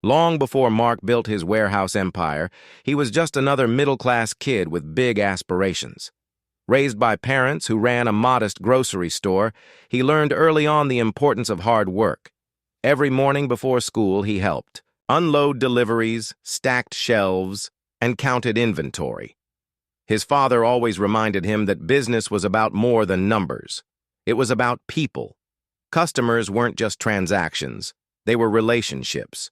Long before Mark built his warehouse empire, he was just another middle-class kid with big aspirations. Raised by parents who ran a modest grocery store, he learned early on the importance of hard work. Every morning before school, he helped unload deliveries, stacked shelves, and counted inventory. His father always reminded him that business was about more than numbers. It was about people. Customers weren't just transactions, they were relationships.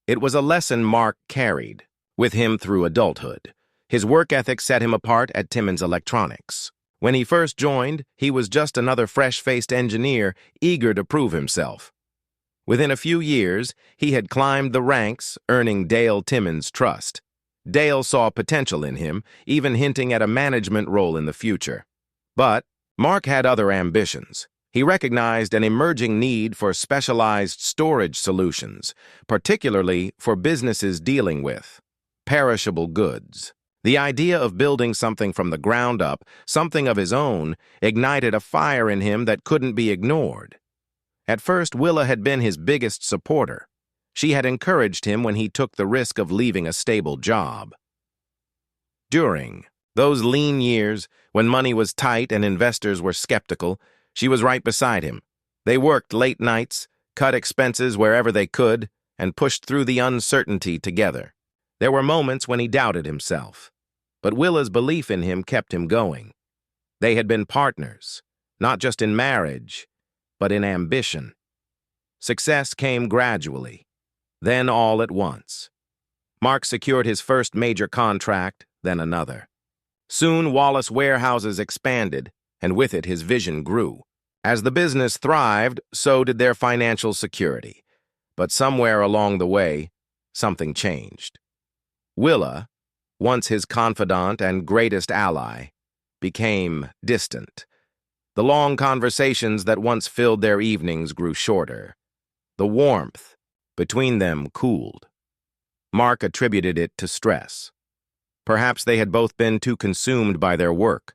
It was a lesson Mark carried with him through adulthood. His work ethic set him apart at Timmons Electronics. When he first joined, he was just another fresh-faced engineer eager to prove himself. Within a few years, he had climbed the ranks, earning Dale Timmons' trust. Dale saw potential in him, even hinting at a management role in the future. But Mark had other ambitions. He recognized an emerging need for specialized storage solutions, particularly for businesses dealing with perishable goods. The idea of building something from the ground up, something of his own, ignited a fire in him that couldn't be ignored. At first, Willa had been his biggest supporter. She had encouraged him when he took the risk of leaving a stable job. During those lean years, when money was tight and investors were skeptical, she was right beside him. They worked late nights, cut expenses wherever they could, and pushed through the uncertainty together. There were moments when he doubted himself, but Willa's belief in him kept him going. They had been partners, not just in marriage, but in ambition. Success came gradually, then all at once. Mark secured his first major contract, then another. Soon Wallace Warehouses expanded, and with it his vision grew. As the business thrived, so did their financial security. But somewhere along the way, something changed. Willa, once his confidant and greatest ally, became distant. The long conversations that once filled their evenings grew shorter. The warmth between them cooled. Mark attributed it to stress. Perhaps they had both been too consumed by their work.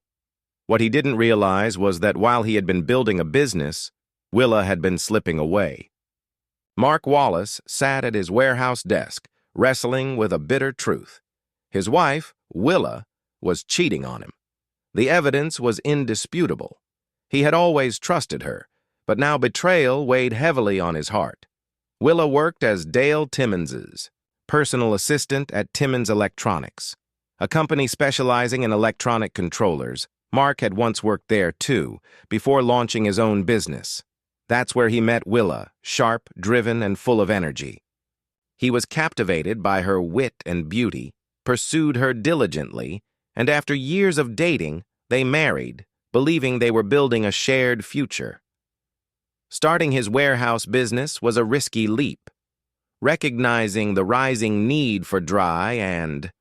What he didn't realize was that while he had been building a business, Willa had been slipping away. Mark Wallace sat at his warehouse desk, wrestling with a bitter truth. His wife, Willa, was cheating on him. The evidence was indisputable. He had always trusted her, but now betrayal weighed heavily on his heart. Willa worked as Dale Timmons's personal assistant at Timmons Electronics, a company specializing in electronic controllers. Mark had once worked there, too, before launching his own business. That's where he met Willa, sharp, driven, and full of energy. He was captivated by her wit and beauty, pursued her diligently, and after years of dating, they married, believing they were building a shared future. Starting his warehouse business was a risky leap. Recognizing the rising need for dry and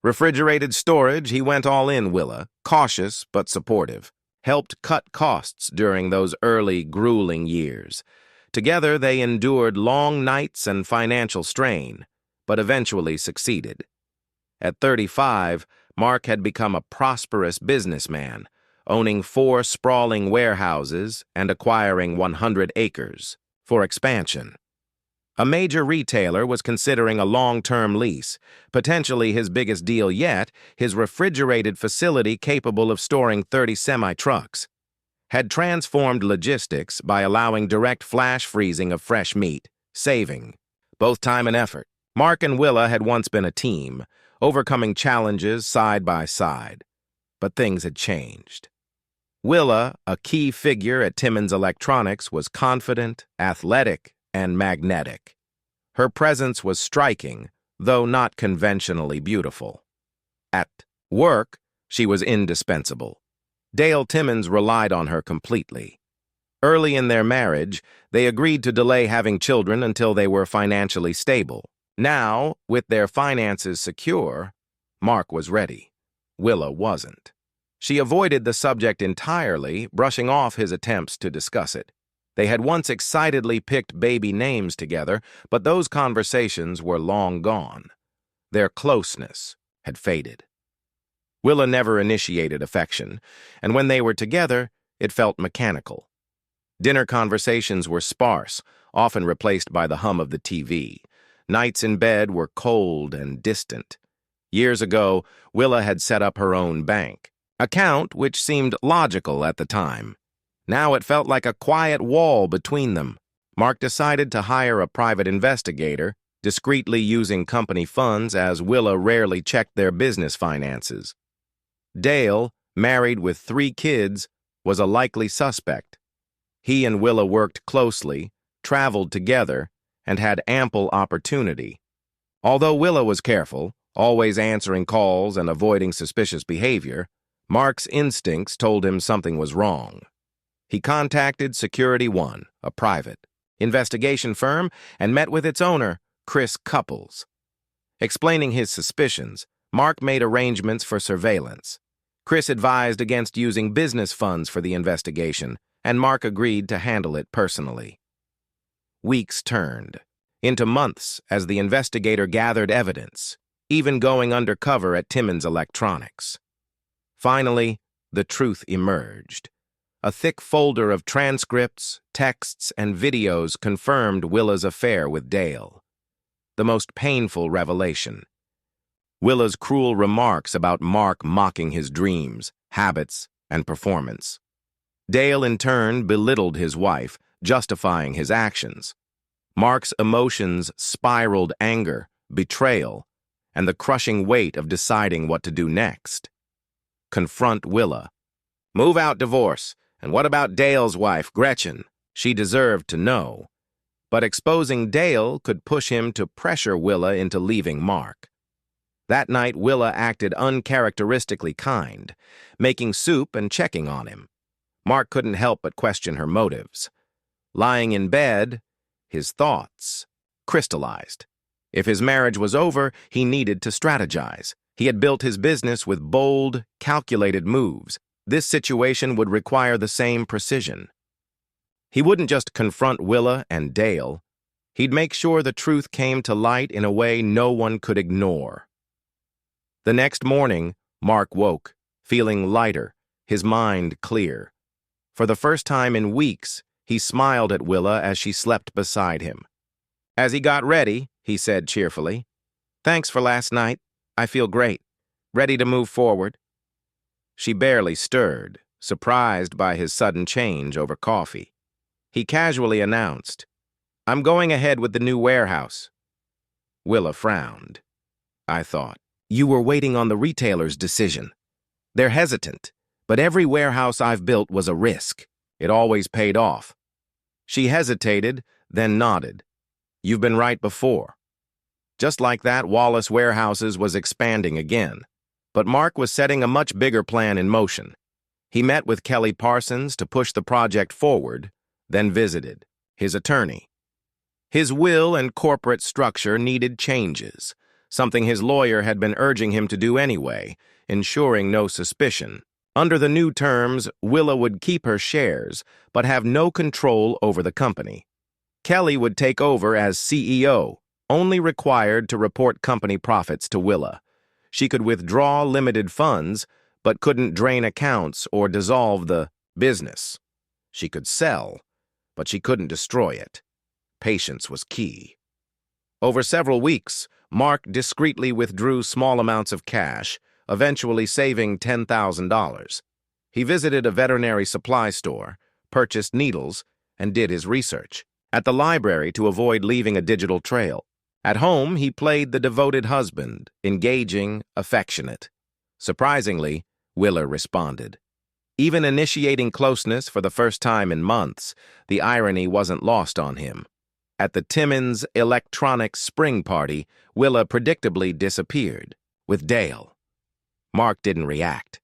refrigerated storage, he went all in. Willa, cautious but supportive, helped cut costs during those early, grueling years. Together, they endured long nights and financial strain, but eventually succeeded. At 35, Mark had become a prosperous businessman, owning 4 sprawling warehouses and acquiring 100 acres for expansion. A major retailer was considering a long-term lease, potentially his biggest deal yet. His refrigerated facility capable of storing 30 semi-trucks had transformed logistics by allowing direct flash freezing of fresh meat, saving both time and effort. Mark and Willa had once been a team, overcoming challenges side by side. But things had changed. Willa, a key figure at Timmons Electronics, was confident, athletic, and magnetic. Her presence was striking, though not conventionally beautiful. At work, she was indispensable. Dale Timmons relied on her completely. Early in their marriage, they agreed to delay having children until they were financially stable. Now, with their finances secure, Mark was ready. Willa wasn't. She avoided the subject entirely, brushing off his attempts to discuss it. They had once excitedly picked baby names together, but those conversations were long gone. Their closeness had faded. Willa never initiated affection, and when they were together, it felt mechanical. Dinner conversations were sparse, often replaced by the hum of the TV. Nights in bed were cold and distant. Years ago, Willa had set up her own bank account, which seemed logical at the time. Now it felt like a quiet wall between them. Mark decided to hire a private investigator, discreetly using company funds as Willa rarely checked their business finances. Dale, married with 3 kids, was a likely suspect. He and Willa worked closely, traveled together, and had ample opportunity. Although Willa was careful, always answering calls and avoiding suspicious behavior, Mark's instincts told him something was wrong. He contacted Security One, a private investigation firm, and met with its owner, Chris Couples. Explaining his suspicions, Mark made arrangements for surveillance. Chris advised against using business funds for the investigation, and Mark agreed to handle it personally. Weeks turned into months as the investigator gathered evidence, even going undercover at Timmons Electronics. Finally, the truth emerged. A thick folder of transcripts, texts, and videos confirmed Willa's affair with Dale. The most painful revelation: Willa's cruel remarks about Mark mocking his dreams, habits, and performance. Dale, in turn, belittled his wife, justifying his actions. Mark's emotions spiraled anger, betrayal, and the crushing weight of deciding what to do next. Confront Willa. Move out divorce. And what about Dale's wife, Gretchen? She deserved to know. But exposing Dale could push him to pressure Willa into leaving Mark. That night, Willa acted uncharacteristically kind, making soup and checking on him. Mark couldn't help but question her motives. Lying in bed, his thoughts crystallized. If his marriage was over, he needed to strategize. He had built his business with bold, calculated moves. This situation would require the same precision. He wouldn't just confront Willa and Dale. He'd make sure the truth came to light in a way no one could ignore. The next morning, Mark woke, feeling lighter, his mind clear. For the first time in weeks, he smiled at Willa as she slept beside him. As he got ready, he said cheerfully, "Thanks for last night. I feel great. Ready to move forward." She barely stirred, surprised by his sudden change over coffee. He casually announced, "I'm going ahead with the new warehouse." Willa frowned. "I thought you were waiting on the retailer's decision. They're hesitant, but every warehouse I've built was a risk. It always paid off." She hesitated, then nodded. "You've been right before." Just like that, Wallace Warehouses was expanding again. But Mark was setting a much bigger plan in motion. He met with Kelly Parsons to push the project forward, then visited his attorney. His will and corporate structure needed changes, something his lawyer had been urging him to do anyway, ensuring no suspicion. Under the new terms, Willa would keep her shares, but have no control over the company. Kelly would take over as CEO, only required to report company profits to Willa. She could withdraw limited funds, but couldn't drain accounts or dissolve the business. She could sell, but she couldn't destroy it. Patience was key. Over several weeks, Mark discreetly withdrew small amounts of cash, eventually saving $10,000. He visited a veterinary supply store, purchased needles, and did his research. At the library to avoid leaving a digital trail. At home, he played the devoted husband, engaging, affectionate. Surprisingly, Willa responded. Even initiating closeness for the first time in months, the irony wasn't lost on him. At the Timmons Electronics spring party, Willa predictably disappeared, with Dale. Mark didn't react.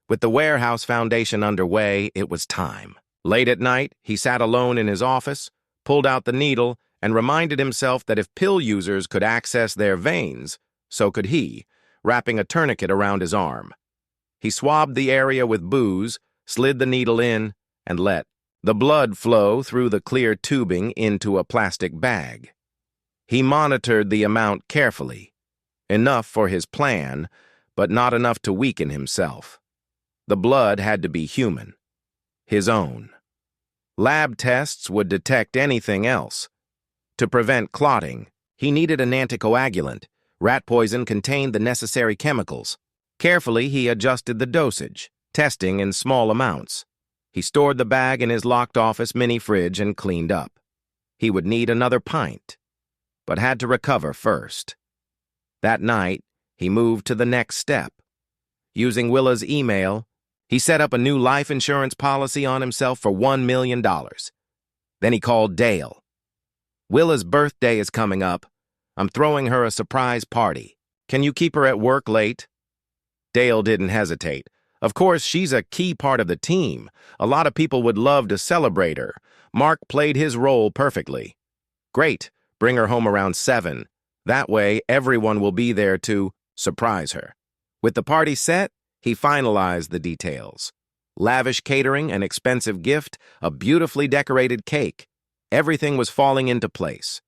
With the warehouse foundation underway, it was time. Late at night, he sat alone in his office, pulled out the needle, and reminded himself that if pill users could access their veins, so could he, wrapping a tourniquet around his arm. He swabbed the area with booze, slid the needle in, and let the blood flow through the clear tubing into a plastic bag. He monitored the amount carefully. Enough for his plan, but not enough to weaken himself. The blood had to be human. His own. Lab tests would detect anything else. To prevent clotting, He needed an anticoagulant. Rat poison contained the necessary chemicals. Carefully, he adjusted the dosage, testing in small amounts. He stored the bag in his locked office mini-fridge and cleaned up. He would need another pint, but had to recover first. That night, he moved to the next step. Using Willa's email, he set up a new life insurance policy on himself for $1 million. Then he called Dale. "Willa's birthday is coming up. I'm throwing her a surprise party. Can you keep her at work late?" Dale didn't hesitate. Of course, she's a key part of the team. A lot of people would love to celebrate her. Mark played his role perfectly. "Great, bring her home around 7. That way, everyone will be there to surprise her." With the party set, he finalized the details. Lavish catering, an expensive gift, a beautifully decorated cake. Everything was falling into place.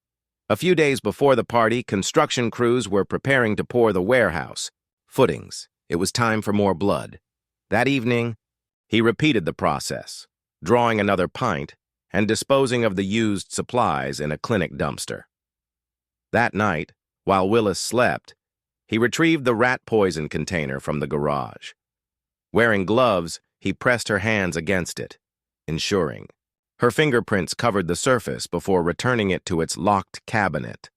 A few days before the party, construction crews were preparing to pour the warehouse. Footings. It was time for more blood. That evening, he repeated the process, drawing another pint and disposing of the used supplies in a clinic dumpster. That night, while Willis slept, he retrieved the rat poison container from the garage. Wearing gloves, he pressed her hands against it, ensuring. Her fingerprints covered the surface before returning it to its locked cabinet.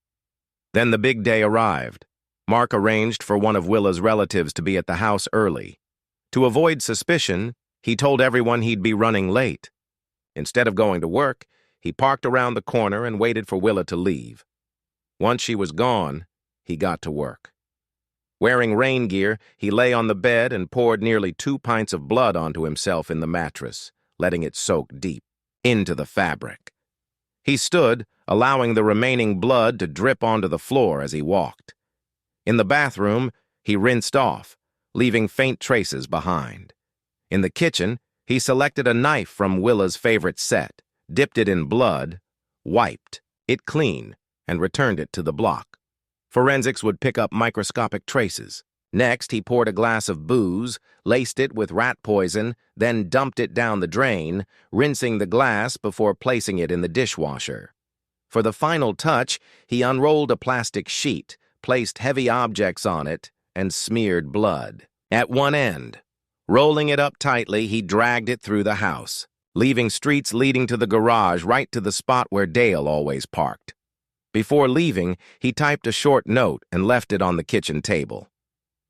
Then the big day arrived. Mark arranged for one of Willa's relatives to be at the house early. To avoid suspicion, he told everyone he'd be running late. Instead of going to work, he parked around the corner and waited for Willa to leave. Once she was gone, he got to work. Wearing rain gear, he lay on the bed and poured nearly 2 pints of blood onto himself in the mattress, letting it soak deep into the fabric. He stood, allowing the remaining blood to drip onto the floor as he walked. In the bathroom, he rinsed off, leaving faint traces behind. In the kitchen, he selected a knife from Willa's favorite set, dipped it in blood, wiped it clean, and returned it to the block. Forensics would pick up microscopic traces. Next, he poured a glass of booze, laced it with rat poison, then dumped it down the drain, rinsing the glass before placing it in the dishwasher. For the final touch, he unrolled a plastic sheet, placed heavy objects on it, and smeared blood. At one end, rolling it up tightly, he dragged it through the house, leaving streets leading to the garage right to the spot where Dale always parked. Before leaving, he typed a short note and left it on the kitchen table.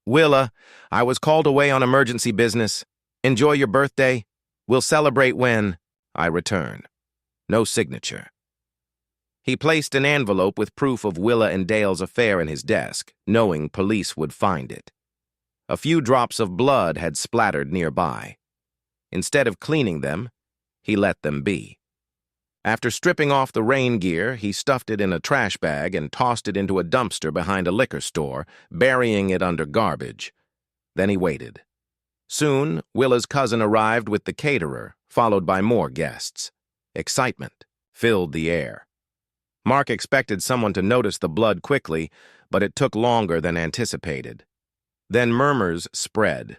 "Willa, I was called away on emergency business. Enjoy your birthday. We'll celebrate when I return." No signature. He placed an envelope with proof of Willa and Dale's affair in his desk, knowing police would find it. A few drops of blood had splattered nearby. Instead of cleaning them, he let them be. After stripping off the rain gear, he stuffed it in a trash bag and tossed it into a dumpster behind a liquor store, burying it under garbage. Then he waited. Soon, Willa's cousin arrived with the caterer, followed by more guests. Excitement filled the air. Mark expected someone to notice the blood quickly, but it took longer than anticipated. Then murmurs spread.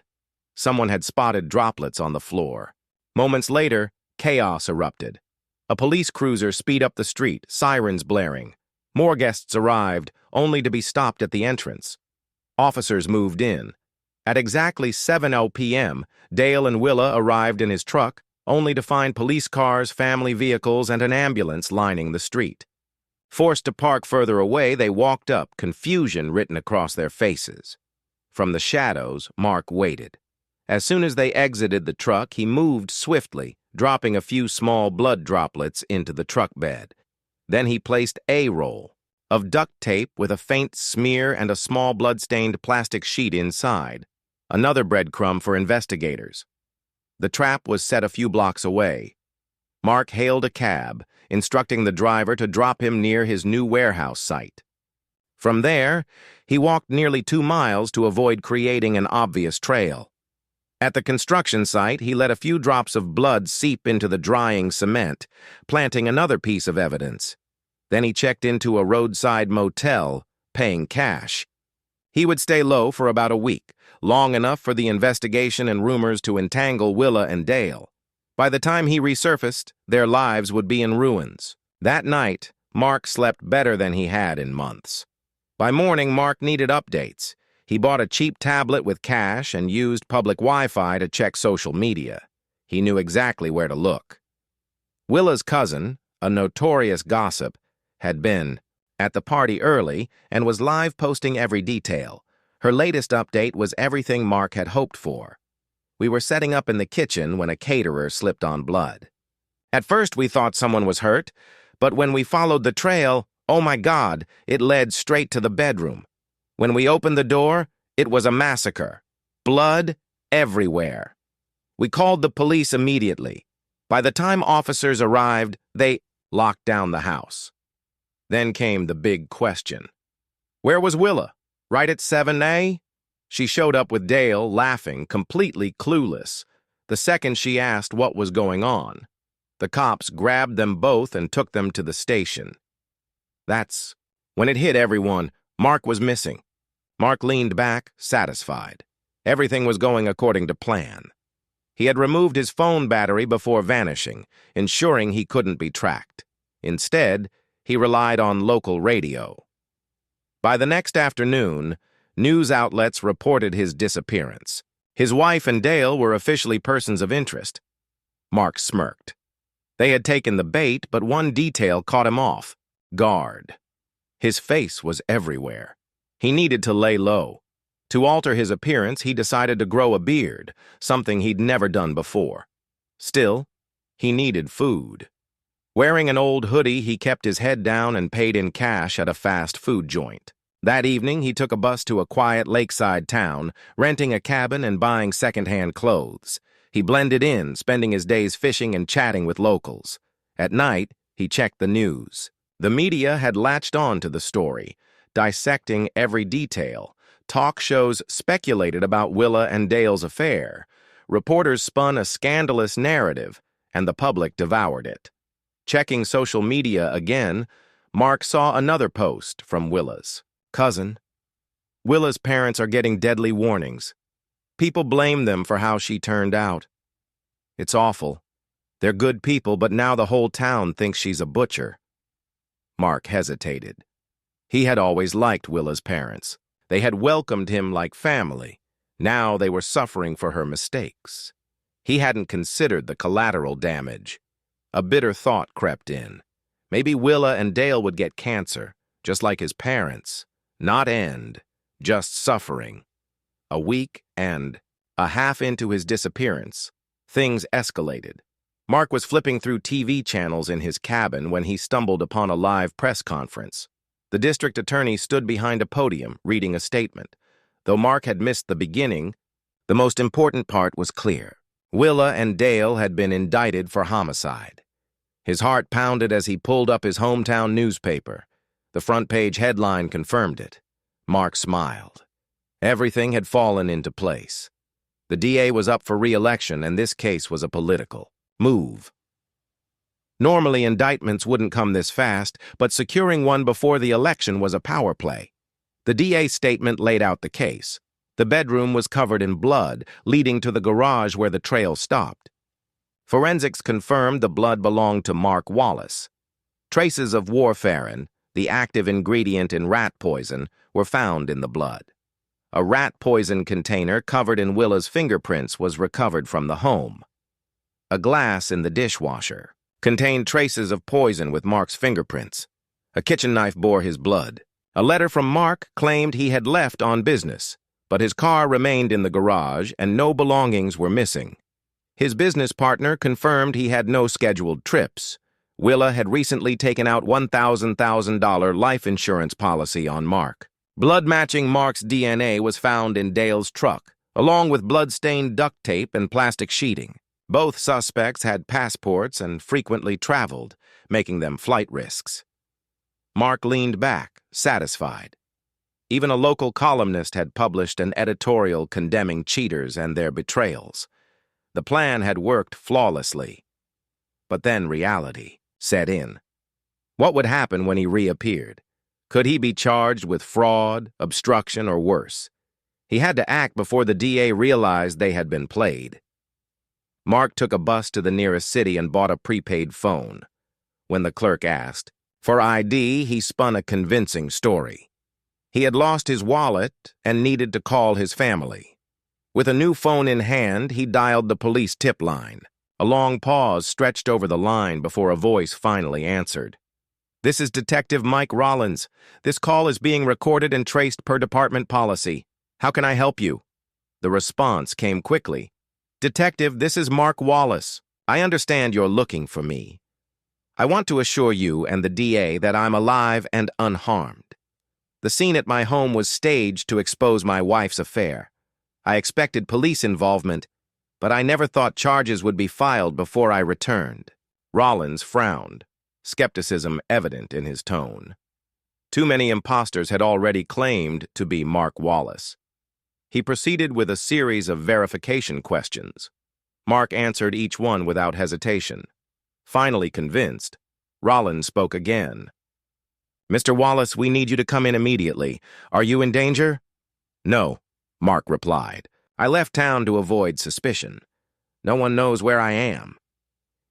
Someone had spotted droplets on the floor. Moments later, chaos erupted. A police cruiser sped up the street, sirens blaring. More guests arrived, only to be stopped at the entrance. Officers moved in. At exactly 7:00 p.m., Dale and Willa arrived in his truck, only to find police cars, family vehicles, and an ambulance lining the street. Forced to park further away, they walked up, confusion written across their faces. From the shadows, Mark waited. As soon as they exited the truck, he moved swiftly, dropping a few small blood droplets into the truck bed. Then he placed a roll of duct tape with a faint smear and a small blood-stained plastic sheet inside, another breadcrumb for investigators. The trap was set a few blocks away. Mark hailed a cab, instructing the driver to drop him near his new warehouse site. From there, he walked nearly 2 miles to avoid creating an obvious trail. At the construction site, he let a few drops of blood seep into the drying cement, planting another piece of evidence. Then he checked into a roadside motel, paying cash. He would stay low for about a week, long enough for the investigation and rumors to entangle Willa and Dale. By the time he resurfaced, their lives would be in ruins. That night, Mark slept better than he had in months. By morning, Mark needed updates. He bought a cheap tablet with cash and used public Wi-Fi to check social media. He knew exactly where to look. Willa's cousin, a notorious gossip, had been at the party early and was live posting every detail. Her latest update was everything Mark had hoped for. We were setting up in the kitchen when a caterer slipped on blood. At first we thought someone was hurt, but when we followed the trail, oh my God, it led straight to the bedroom. When we opened the door, it was a massacre. Blood everywhere. We called the police immediately. By the time officers arrived, they locked down the house. Then came the big question. Where was Willa? Right at 7A? She showed up with Dale, laughing, completely clueless, the second she asked what was going on. The cops grabbed them both and took them to the station. That's when it hit everyone. Mark was missing. Mark leaned back, satisfied. Everything was going according to plan. He had removed his phone battery before vanishing, ensuring he couldn't be tracked. Instead, he relied on local radio. By the next afternoon, news outlets reported his disappearance. His wife and Dale were officially persons of interest. Mark smirked. They had taken the bait, but one detail caught him off. Guard. His face was everywhere. He needed to lay low. To alter his appearance, he decided to grow a beard, something he'd never done before. Still, he needed food. Wearing an old hoodie, he kept his head down and paid in cash at a fast food joint. That evening, he took a bus to a quiet lakeside town, renting a cabin and buying second-hand clothes. He blended in, spending his days fishing and chatting with locals. At night, he checked the news. The media had latched on to the story, dissecting every detail. Talk shows speculated about Willa and Dale's affair. Reporters spun a scandalous narrative, and the public devoured it. Checking social media again, Mark saw another post from Willa's cousin. Willa's parents are getting deadly warnings. People blame them for how she turned out. It's awful. They're good people, but now the whole town thinks she's a butcher. Mark hesitated. He had always liked Willa's parents. They had welcomed him like family. Now they were suffering for her mistakes. He hadn't considered the collateral damage. A bitter thought crept in. Maybe Willa and Dale would get cancer, just like his parents. Not end, just suffering. A week and a half into his disappearance, things escalated. Mark was flipping through TV channels in his cabin when he stumbled upon a live press conference. The district attorney stood behind a podium, reading a statement. Though Mark had missed the beginning, the most important part was clear. Willa and Dale had been indicted for homicide. His heart pounded as he pulled up his hometown newspaper. The front-page headline confirmed it. Mark smiled. Everything had fallen into place. The DA was up for re-election, and this case was a political move. Normally, indictments wouldn't come this fast, but securing one before the election was a power play. The DA's statement laid out the case. The bedroom was covered in blood, leading to the garage where the trail stopped. Forensics confirmed the blood belonged to Mark Wallace. Traces of warfarin, the active ingredient in rat poison, were found in the blood. A rat poison container covered in Willa's fingerprints was recovered from the home. A glass in the dishwasher contained traces of poison with Mark's fingerprints. A kitchen knife bore his blood. A letter from Mark claimed he had left on business, but his car remained in the garage and no belongings were missing. His business partner confirmed he had no scheduled trips. Willa had recently taken out $1,000 life insurance policy on Mark. Blood matching Mark's DNA was found in Dale's truck, along with blood-stained duct tape and plastic sheeting. Both suspects had passports and frequently traveled, making them flight risks. Mark leaned back, satisfied. Even a local columnist had published an editorial condemning cheaters and their betrayals. The plan had worked flawlessly. But then reality set in. What would happen when he reappeared? Could he be charged with fraud, obstruction, or worse? He had to act before the DA realized they had been played. Mark took a bus to the nearest city and bought a prepaid phone. When the clerk asked, For ID, he spun a convincing story. He had lost his wallet and needed to call his family. With a new phone in hand, he dialed the police tip line. A long pause stretched over the line before a voice finally answered. "This is Detective Mike Rollins. This call is being recorded and traced per department policy. How can I help you?" The response came quickly. "Detective, this is Mark Wallace. I understand you're looking for me. I want to assure you and the DA that I'm alive and unharmed. The scene at my home was staged to expose my wife's affair. I expected police involvement, but I never thought charges would be filed before I returned." Rollins frowned, skepticism evident in his tone. Too many imposters had already claimed to be Mark Wallace. He proceeded with a series of verification questions. Mark answered each one without hesitation. Finally convinced, Rollins spoke again. "Mr. Wallace, we need you to come in immediately. Are you in danger?" "No," Mark replied. "I left town to avoid suspicion. No one knows where I am."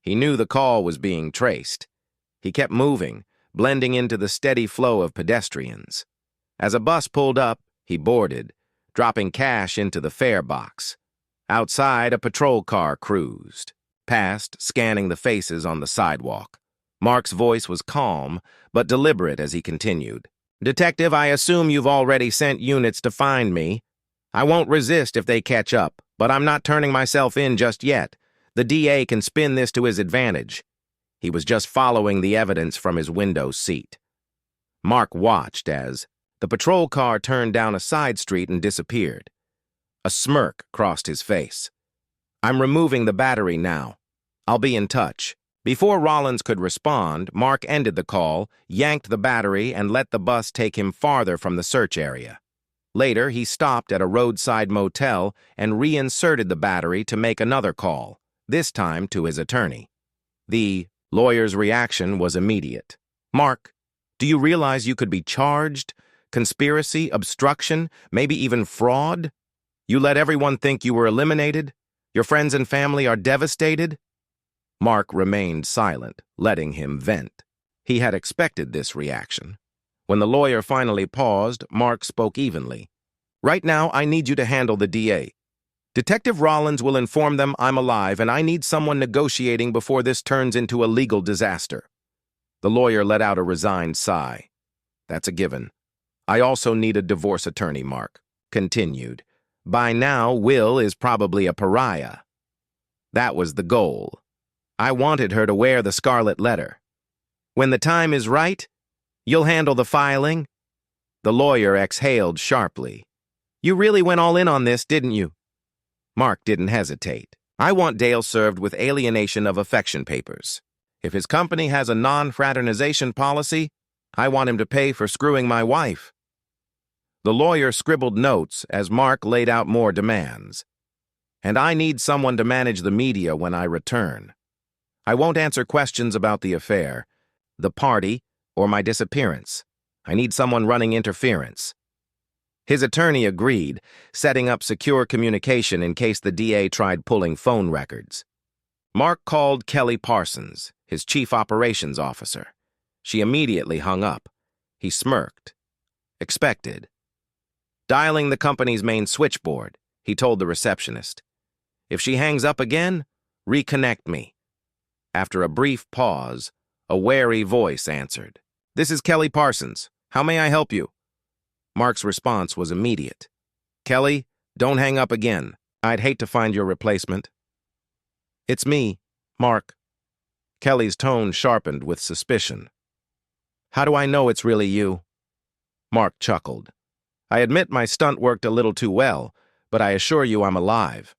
He knew the call was being traced. He kept moving, blending into the steady flow of pedestrians. As a bus pulled up, he boarded, dropping cash into the fare box. Outside, a patrol car cruised past, scanning the faces on the sidewalk. Mark's voice was calm, but deliberate as he continued. "Detective, I assume you've already sent units to find me. I won't resist if they catch up, but I'm not turning myself in just yet. The DA can spin this to his advantage." He was just following the evidence from his window seat. Mark watched as the patrol car turned down a side street and disappeared. A smirk crossed his face. "I'm removing the battery now. I'll be in touch." Before Rollins could respond, Mark ended the call, yanked the battery, and let the bus take him farther from the search area. Later, he stopped at a roadside motel and reinserted the battery to make another call, this time to his attorney. The lawyer's reaction was immediate. "Mark, do you realize you could be charged? Conspiracy, obstruction, maybe even fraud? You let everyone think you were eliminated? Your friends and family are devastated?" Mark remained silent, letting him vent. He had expected this reaction. When the lawyer finally paused, Mark spoke evenly. "Right now, I need you to handle the DA. Detective Rollins will inform them I'm alive, and I need someone negotiating before this turns into a legal disaster." The lawyer let out a resigned sigh. "That's a given. I also need a divorce attorney," Mark continued. "By now, Will is probably a pariah. That was the goal. I wanted her to wear the scarlet letter. When the time is right, you'll handle the filing?" The lawyer exhaled sharply. "You really went all in on this, didn't you?" Mark didn't hesitate. "I want Dale served with alienation of affection papers. If his company has a non-fraternization policy, I want him to pay for screwing my wife." The lawyer scribbled notes as Mark laid out more demands. "And I need someone to manage the media when I return. I won't answer questions about the affair, the party, or my disappearance. I need someone running interference." His attorney agreed, setting up secure communication in case the DA tried pulling phone records. Mark called Kelly Parsons, his chief operations officer. She immediately hung up. He smirked. Expected. Dialing the company's main switchboard, he told the receptionist, "If she hangs up again, reconnect me." After a brief pause, a wary voice answered. "This is Kelly Parsons. How may I help you?" Mark's response was immediate. "Kelly, don't hang up again. I'd hate to find your replacement." "It's me, Mark." Kelly's tone sharpened with suspicion. "How do I know it's really you?" Mark chuckled. "I admit my stunt worked a little too well, but I assure you I'm alive."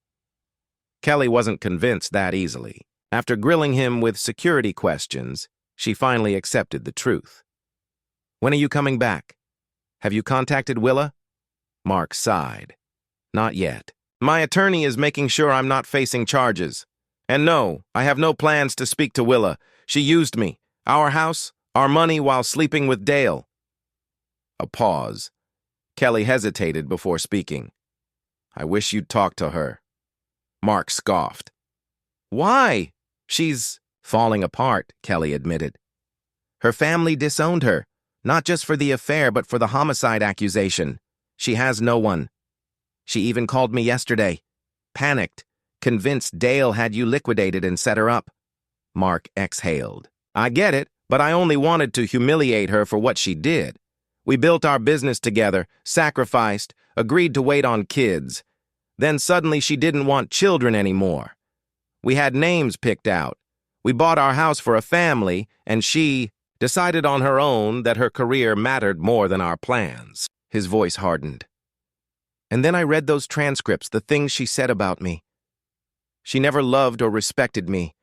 Kelly wasn't convinced that easily. After grilling him with security questions, she finally accepted the truth. "When are you coming back? Have you contacted Willa?" Mark sighed. "Not yet. My attorney is making sure I'm not facing charges. And no, I have no plans to speak to Willa. She used me, our house, our money while sleeping with Dale." A pause. Kelly hesitated before speaking. "I wish you'd talk to her." Mark scoffed. "Why? She's falling apart," Kelly admitted. Her family disowned her, not just for the affair but for the homicide accusation. She has no one. She even called me yesterday, panicked, convinced Dale had you liquidated and set her up. Mark exhaled. I get it, but I only wanted to humiliate her for what she did. We built our business together, sacrificed, agreed to wait on kids. Then suddenly she didn't want children anymore. We had names picked out. We bought our house for a family, and she decided on her own that her career mattered more than our plans. His voice hardened. And then I read those transcripts, the things she said about me. She never loved or respected me.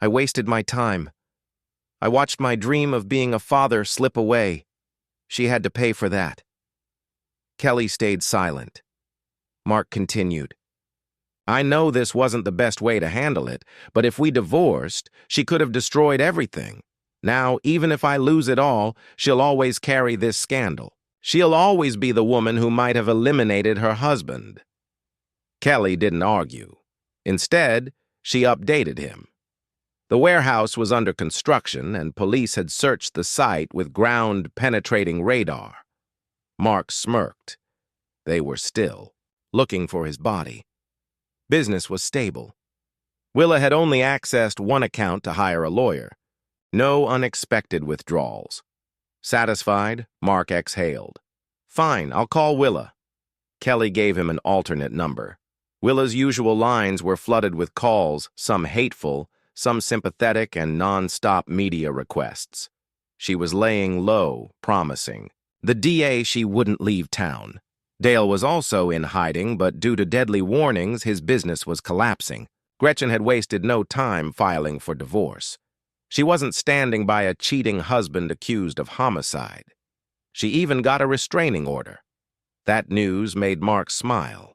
I wasted my time. I watched my dream of being a father slip away. She had to pay for that. Kelly stayed silent. Mark continued. I know this wasn't the best way to handle it, but if we divorced, she could have destroyed everything. Now, even if I lose it all, she'll always carry this scandal. She'll always be the woman who might have eliminated her husband. Kelly didn't argue. Instead, she updated him. The warehouse was under construction, and police had searched the site with ground-penetrating radar. Mark smirked. They were still, looking for his body. Business was stable. Willa had only accessed one account to hire a lawyer. No unexpected withdrawals. Satisfied, Mark exhaled. Fine, I'll call Willa. Kelly gave him an alternate number. Willa's usual lines were flooded with calls, some hateful, some sympathetic and non-stop media requests. She was laying low, promising. The DA she wouldn't leave town. Dale was also in hiding, but due to deadly warnings, his business was collapsing. Gretchen had wasted no time filing for divorce. She wasn't standing by a cheating husband accused of homicide. She even got a restraining order. That news made Mark smile.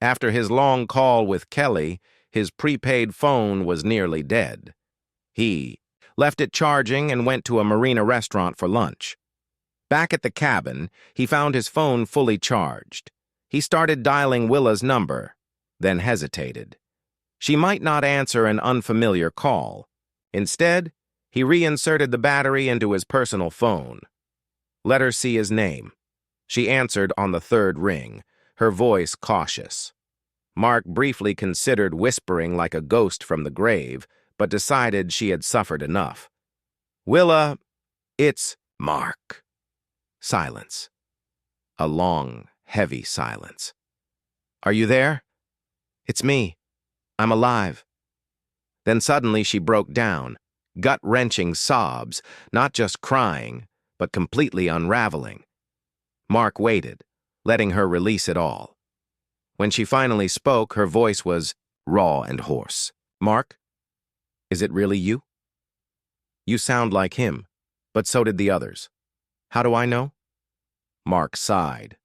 After his long call with Kelly, his prepaid phone was nearly dead. He left it charging and went to a marina restaurant for lunch. Back at the cabin, he found his phone fully charged. He started dialing Willa's number, then hesitated. She might not answer an unfamiliar call. Instead, he reinserted the battery into his personal phone. Let her see his name. She answered on the third ring, her voice cautious. Mark briefly considered whispering like a ghost from the grave, but decided she had suffered enough. Willa, it's Mark. Silence. A long, heavy silence. Are you there? It's me. I'm alive. Then suddenly she broke down, gut-wrenching sobs, not just crying, but completely unraveling. Mark waited, letting her release it all. When she finally spoke, her voice was raw and hoarse. Mark, is it really you? You sound like him, but so did the others. How do I know? Mark sighed.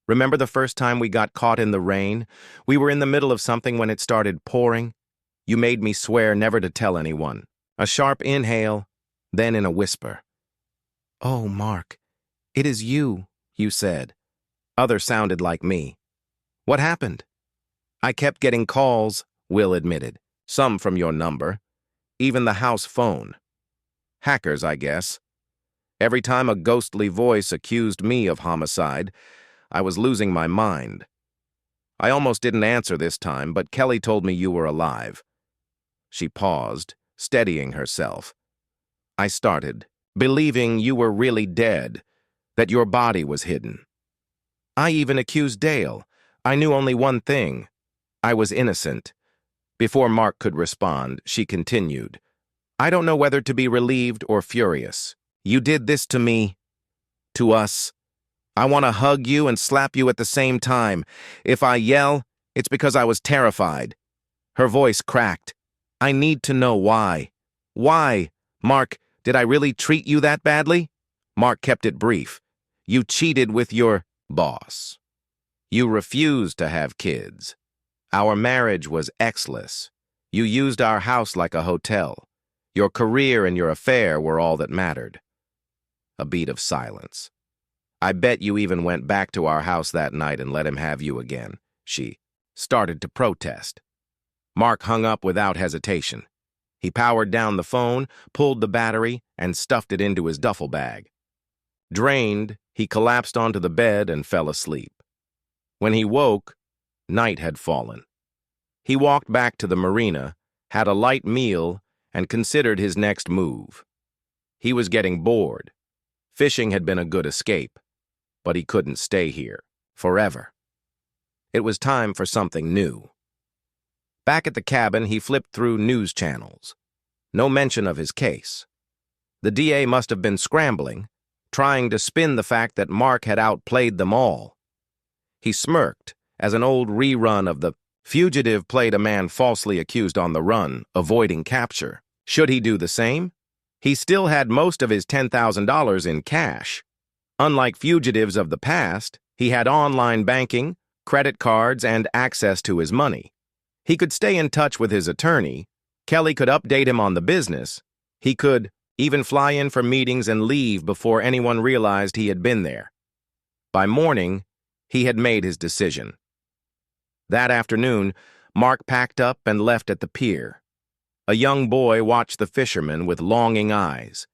Remember the first time we got caught in the rain? We were in the middle of something when it started pouring. You made me swear never to tell anyone. A sharp inhale, then in a whisper. Oh, Mark, it is you said. Others sounded like me. What happened? I kept getting calls, Will admitted. Some from your number. Even the house phone. Hackers, I guess. Every time a ghostly voice accused me of homicide, I was losing my mind. I almost didn't answer this time, but Kelly told me you were alive. She paused, steadying herself. I started, believing you were really dead, that your body was hidden. I even accused Dale. I knew only one thing. I was innocent. Before Mark could respond, she continued. I don't know whether to be relieved or furious. You did this to me, to us. I want to hug you and slap you at the same time. If I yell, it's because I was terrified. Her voice cracked. I need to know why. Why? Mark, did I really treat you that badly? Mark kept it brief. You cheated with your boss. You refused to have kids. Our marriage was exless. You used our house like a hotel. Your career and your affair were all that mattered. A beat of silence. I bet you even went back to our house that night and let him have you again. She started to protest. Mark hung up without hesitation. He powered down the phone, pulled the battery, and stuffed it into his duffel bag. Drained, he collapsed onto the bed and fell asleep. When he woke, night had fallen. He walked back to the marina, had a light meal, and considered his next move. He was getting bored. Fishing had been a good escape, but he couldn't stay here forever. It was time for something new. Back at the cabin, he flipped through news channels. No mention of his case. The DA must have been scrambling, trying to spin the fact that Mark had outplayed them all. He smirked as an old rerun of The Fugitive played a man falsely accused on the run, avoiding capture. Should he do the same? He still had most of his $10,000 in cash. Unlike fugitives of the past, he had online banking, credit cards, and access to his money. He could stay in touch with his attorney. Kelly could update him on the business. He could even fly in for meetings and leave before anyone realized he had been there. By morning, he had made his decision. That afternoon, Mark packed up and left at the pier. A young boy watched the fisherman with longing eyes.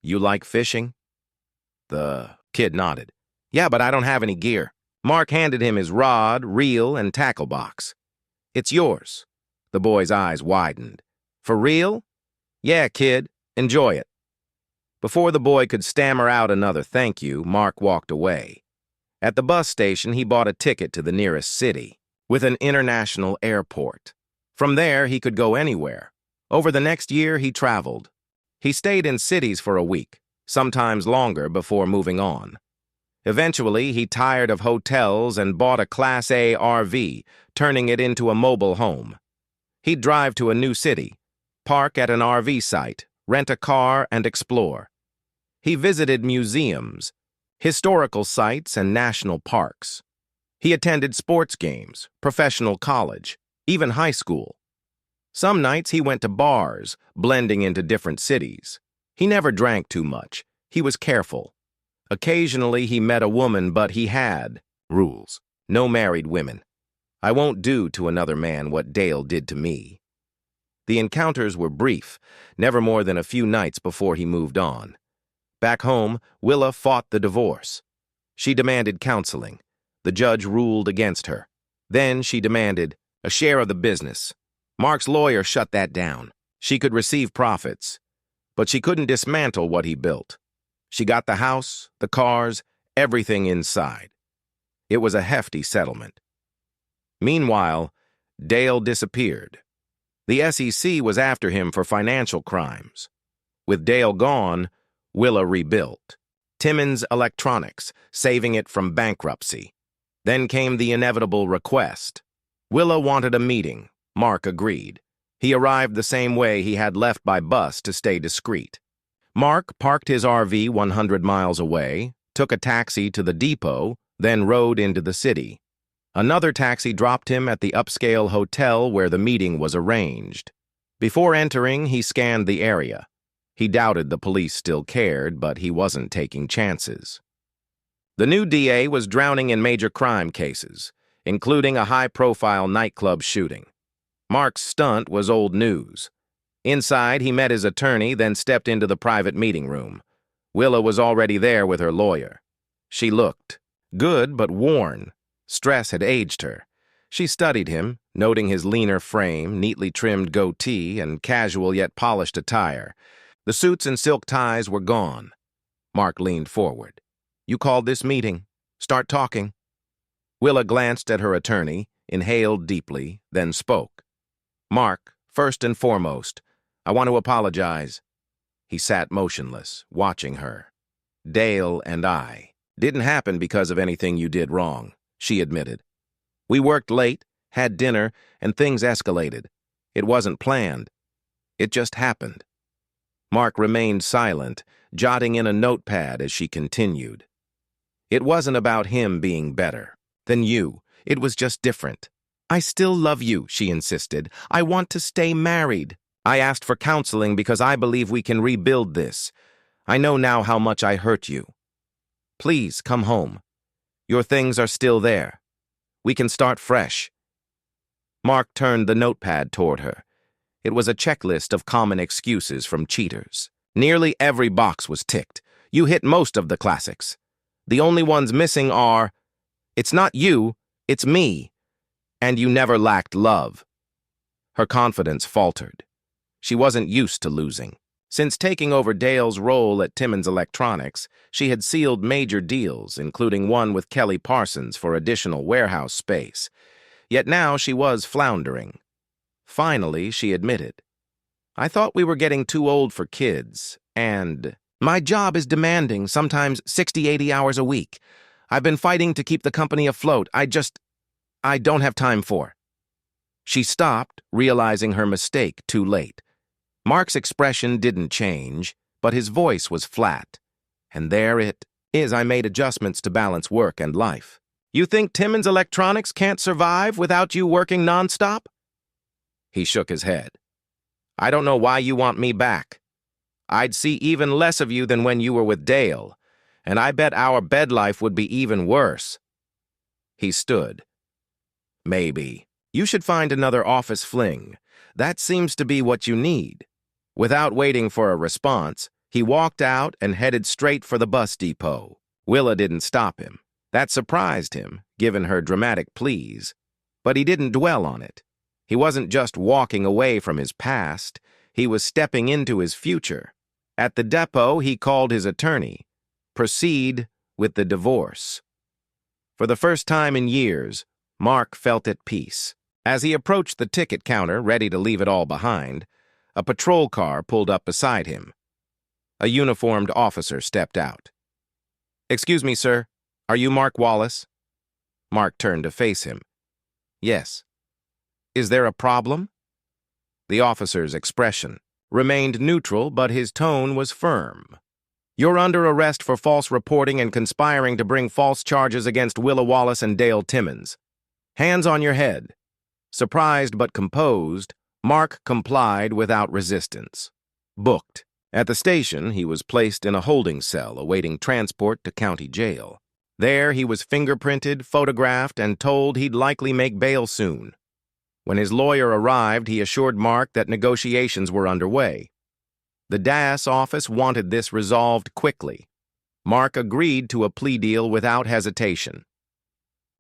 "You like fishing?" The kid nodded. "Yeah, but I don't have any gear." Mark handed him his rod, reel, and tackle box. "It's yours." The boy's eyes widened. "For real?" "Yeah, kid. Enjoy it." Before the boy could stammer out another thank you, Mark walked away. At the bus station, he bought a ticket to the nearest city, with an international airport. From there, he could go anywhere. Over the next year, he traveled. He stayed in cities for a week, sometimes longer, before moving on. Eventually, he tired of hotels and bought a Class A RV, turning it into a mobile home. He'd drive to a new city, park at an RV site, rent a car, and explore. He visited museums, historical sites, and national parks. He attended sports games, professional college, even high school. Some nights he went to bars, blending into different cities. He never drank too much. He was careful. Occasionally he met a woman, but he had rules. No married women. I won't do to another man what Dale did to me. The encounters were brief, never more than a few nights before he moved on. Back home, Willa fought the divorce. She demanded counseling. The judge ruled against her. Then she demanded a share of the business. Mark's lawyer shut that down. She could receive profits, but she couldn't dismantle what he built. She got the house, the cars, everything inside. It was a hefty settlement. Meanwhile, Dale disappeared. The SEC was after him for financial crimes. With Dale gone, Willa rebuilt. Timmons Electronics, saving it from bankruptcy. Then came the inevitable request. Willa wanted a meeting. Mark agreed. He arrived the same way he had left by bus to stay discreet. Mark parked his RV 100 miles away, took a taxi to the depot, then rode into the city. Another taxi dropped him at the upscale hotel where the meeting was arranged. Before entering, he scanned the area. He doubted the police still cared, but he wasn't taking chances. The new DA was drowning in major crime cases, including a high-profile nightclub shooting. Mark's stunt was old news. Inside, he met his attorney, then stepped into the private meeting room. Willa was already there with her lawyer. She looked good but worn. Stress had aged her. She studied him, noting his leaner frame, neatly trimmed goatee, and casual yet polished attire. The suits and silk ties were gone. Mark leaned forward. "You called this meeting. Start talking." Willa glanced at her attorney, inhaled deeply, then spoke. "Mark, first and foremost, I want to apologize." He sat motionless, watching her. "Dale and I didn't happen because of anything you did wrong," she admitted. "We worked late, had dinner, and things escalated. It wasn't planned. It just happened." Mark remained silent, jotting in a notepad as she continued. "It wasn't about him being better than you. It was just different. I still love you," she insisted. "I want to stay married. I asked for counseling because I believe we can rebuild this. I know now how much I hurt you. Please come home. Your things are still there. We can start fresh." Mark turned the notepad toward her. It was a checklist of common excuses from cheaters. Nearly every box was ticked. You hit most of the classics. The only ones missing are, it's not you, it's me, and you never lacked love. Her confidence faltered. She wasn't used to losing. Since taking over Dale's role at Timmons Electronics, she had sealed major deals, including one with Kelly Parsons for additional warehouse space. Yet now she was floundering. Finally, she admitted, I thought we were getting too old for kids, and my job is demanding, sometimes 60, 80 hours a week. I've been fighting to keep the company afloat. I don't have time for. She stopped, realizing her mistake too late. Mark's expression didn't change, but his voice was flat. And there it is, I made adjustments to balance work and life. You think Timmons Electronics can't survive without you working nonstop? He shook his head. I don't know why you want me back. I'd see even less of you than when you were with Dale, and I bet our bed life would be even worse. He stood. Maybe. You should find another office fling. That seems to be what you need. Without waiting for a response, he walked out and headed straight for the bus depot. Willa didn't stop him. That surprised him, given her dramatic pleas. But he didn't dwell on it. He wasn't just walking away from his past, he was stepping into his future. At the depot, he called his attorney. Proceed with the divorce. For the first time in years, Mark felt at peace. As he approached the ticket counter, ready to leave it all behind, a patrol car pulled up beside him. A uniformed officer stepped out. Excuse me, sir. Are you Mark Wallace? Mark turned to face him. Yes. Is there a problem? The officer's expression remained neutral, but his tone was firm. You're under arrest for false reporting and conspiring to bring false charges against Willa Wallace and Dale Timmons. Hands on your head. Surprised but composed, Mark complied without resistance. Booked. At the station, he was placed in a holding cell awaiting transport to county jail. There, he was fingerprinted, photographed, and told he'd likely make bail soon. When his lawyer arrived, he assured Mark that negotiations were underway. The DAS office wanted this resolved quickly. Mark agreed to a plea deal without hesitation.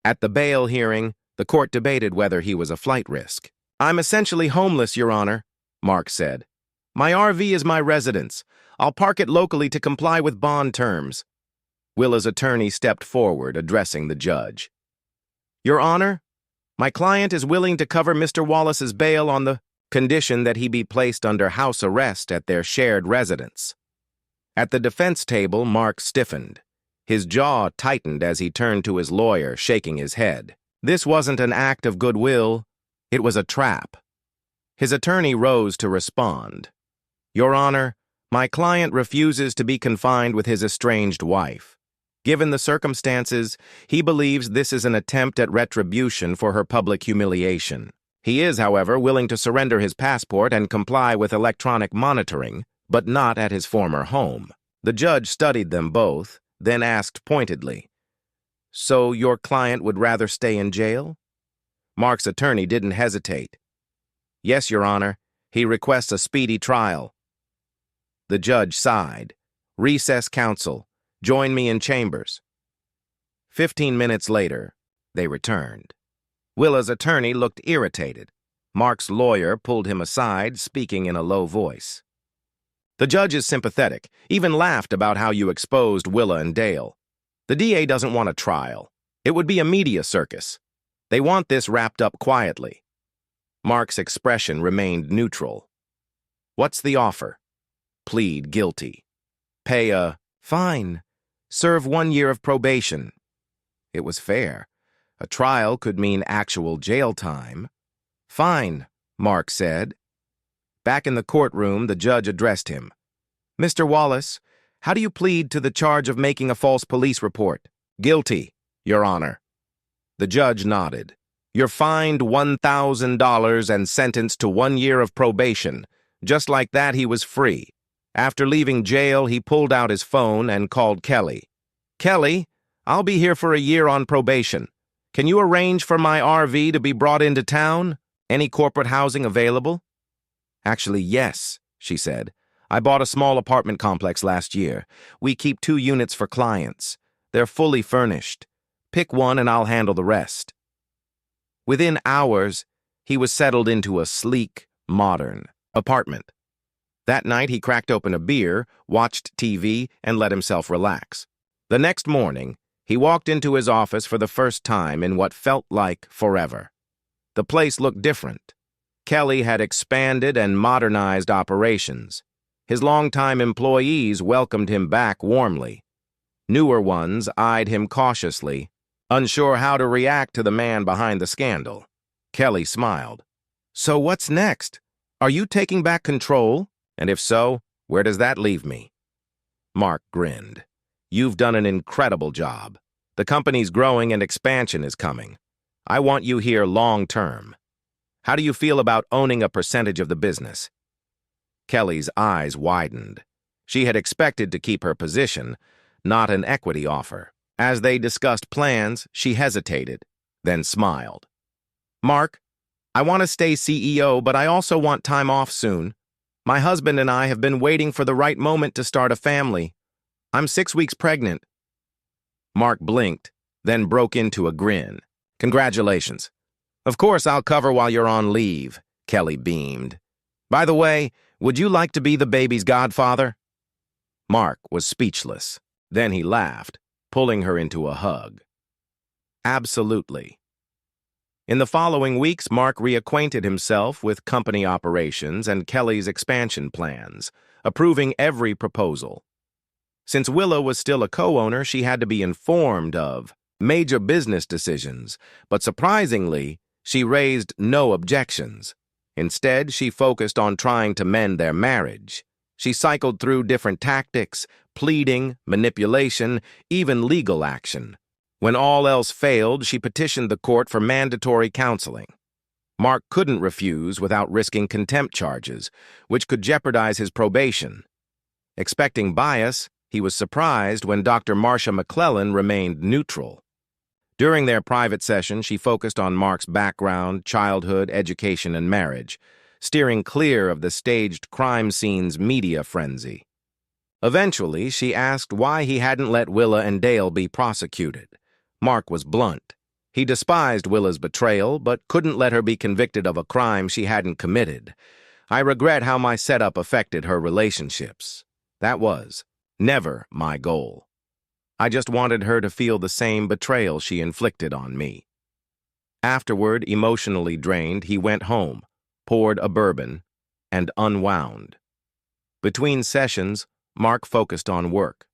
At the bail hearing, the court debated whether he was a flight risk. I'm essentially homeless, Your Honor, Mark said. My RV is my residence. I'll park it locally to comply with bond terms. Willa's attorney stepped forward, addressing the judge. Your Honor, my client is willing to cover Mr. Wallace's bail on the condition that he be placed under house arrest at their shared residence. At the defense table, Mark stiffened. His jaw tightened as he turned to his lawyer, shaking his head. This wasn't an act of goodwill, it was a trap. His attorney rose to respond. Your Honor, my client refuses to be confined with his estranged wife. Given the circumstances, he believes this is an attempt at retribution for her public humiliation. He is, however, willing to surrender his passport and comply with electronic monitoring, but not at his former home. The judge studied them both, then asked pointedly, So your client would rather stay in jail? Mark's attorney didn't hesitate. Yes, Your Honor, he requests a speedy trial. The judge sighed. Recess counsel. Join me in chambers. 15 minutes later, they returned. Willa's attorney looked irritated. Mark's lawyer pulled him aside, speaking in a low voice. The judge is sympathetic, even laughed about how you exposed Willa and Dale. The DA doesn't want a trial. It would be a media circus. They want this wrapped up quietly. Mark's expression remained neutral. What's the offer? Plead guilty. Pay a fine. Serve 1 year of probation. It was fair. A trial could mean actual jail time. Fine, Mark said. Back in the courtroom, the judge addressed him. Mr. Wallace, how do you plead to the charge of making a false police report? Guilty, Your Honor. The judge nodded. You're fined $1,000 and sentenced to 1 year of probation. Just like that, he was free. After leaving jail, he pulled out his phone and called Kelly. Kelly, I'll be here for a year on probation. Can you arrange for my RV to be brought into town? Any corporate housing available? Actually, yes, she said. I bought a small apartment complex last year. We keep 2 units for clients. They're fully furnished. Pick one and I'll handle the rest. Within hours, he was settled into a sleek, modern apartment. That night, he cracked open a beer, watched TV, and let himself relax. The next morning, he walked into his office for the first time in what felt like forever. The place looked different. Kelly had expanded and modernized operations. His longtime employees welcomed him back warmly. Newer ones eyed him cautiously, unsure how to react to the man behind the scandal. Kelly smiled. "So what's next? Are you taking back control? And if so, where does that leave me?" Mark grinned. "You've done an incredible job. The company's growing and expansion is coming. I want you here long term. How do you feel about owning a percentage of the business?" Kelly's eyes widened. She had expected to keep her position, not an equity offer. As they discussed plans, she hesitated, then smiled. "Mark, I want to stay CEO, but I also want time off soon. My husband and I have been waiting for the right moment to start a family. I'm 6 weeks pregnant." Mark blinked, then broke into a grin. "Congratulations. Of course I'll cover while you're on leave," Kelly beamed. "By the way, would you like to be the baby's godfather?" Mark was speechless. Then he laughed, pulling her into a hug. "Absolutely." In the following weeks, Mark reacquainted himself with company operations and Kelly's expansion plans, approving every proposal. Since Willa was still a co-owner, she had to be informed of major business decisions, but surprisingly, she raised no objections. Instead, she focused on trying to mend their marriage. She cycled through different tactics, pleading, manipulation, even legal action. When all else failed, she petitioned the court for mandatory counseling. Mark couldn't refuse without risking contempt charges, which could jeopardize his probation. Expecting bias, he was surprised when Dr. Marcia McClellan remained neutral. During their private session, she focused on Mark's background, childhood, education, and marriage, steering clear of the staged crime scene's media frenzy. Eventually, she asked why he hadn't let Willa and Dale be prosecuted. Mark was blunt. He despised Willa's betrayal, but couldn't let her be convicted of a crime she hadn't committed. "I regret how my setup affected her relationships. That was never my goal. I just wanted her to feel the same betrayal she inflicted on me." Afterward, emotionally drained, he went home, poured a bourbon, and unwound. Between sessions, Mark focused on work.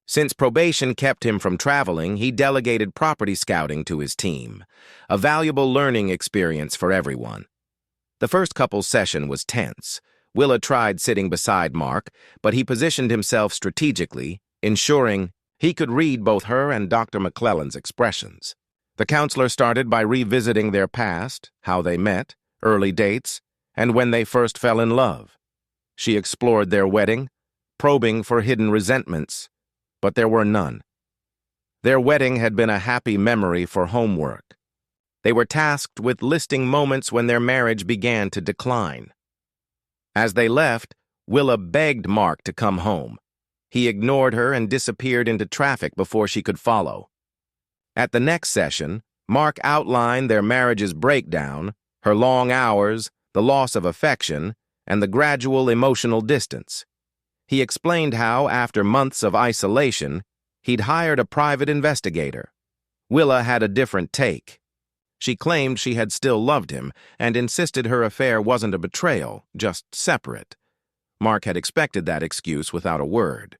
Since probation kept him from traveling, he delegated property scouting to his team, a valuable learning experience for everyone. The first couple's session was tense. Willa tried sitting beside Mark, but he positioned himself strategically, ensuring he could read both her and Dr. McClellan's expressions. The counselor started by revisiting their past, how they met, early dates, and when they first fell in love. She explored their wedding, probing for hidden resentments, but there were none. Their wedding had been a happy memory for homework. They were tasked with listing moments when their marriage began to decline. As they left, Willa begged Mark to come home. He ignored her and disappeared into traffic before she could follow. At the next session, Mark outlined their marriage's breakdown, her long hours, the loss of affection, and the gradual emotional distance. He explained how, after months of isolation, he'd hired a private investigator. Willa had a different take. She claimed she had still loved him and insisted her affair wasn't a betrayal, just separate. Mark had expected that excuse without a word.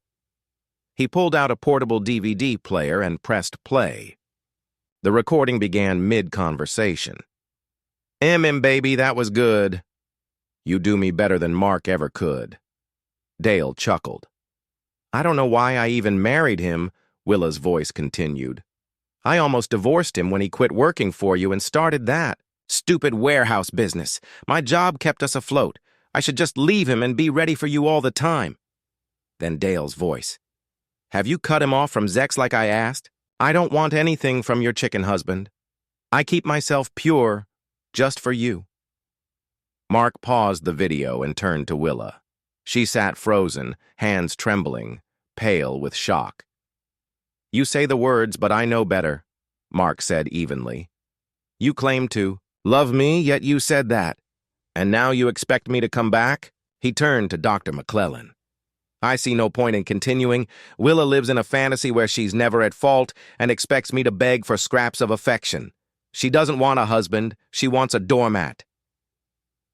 He pulled out a portable DVD player and pressed play. The recording began mid-conversation. Baby, that was good. You do me better than Mark ever could." Dale chuckled. "I don't know why I even married him," Willa's voice continued. "I almost divorced him when he quit working for you and started that stupid warehouse business. My job kept us afloat. I should just leave him and be ready for you all the time." Then Dale's voice. "Have you cut him off from Zex like I asked? I don't want anything from your chicken husband. I keep myself pure, just for you." Mark paused the video and turned to Willa. She sat frozen, hands trembling, pale with shock. "You say the words, but I know better," Mark said evenly. "You claim to love me, yet you said that. And now you expect me to come back?" He turned to Dr. McClellan. "I see no point in continuing. Willa lives in a fantasy where she's never at fault and expects me to beg for scraps of affection. She doesn't want a husband. She wants a doormat."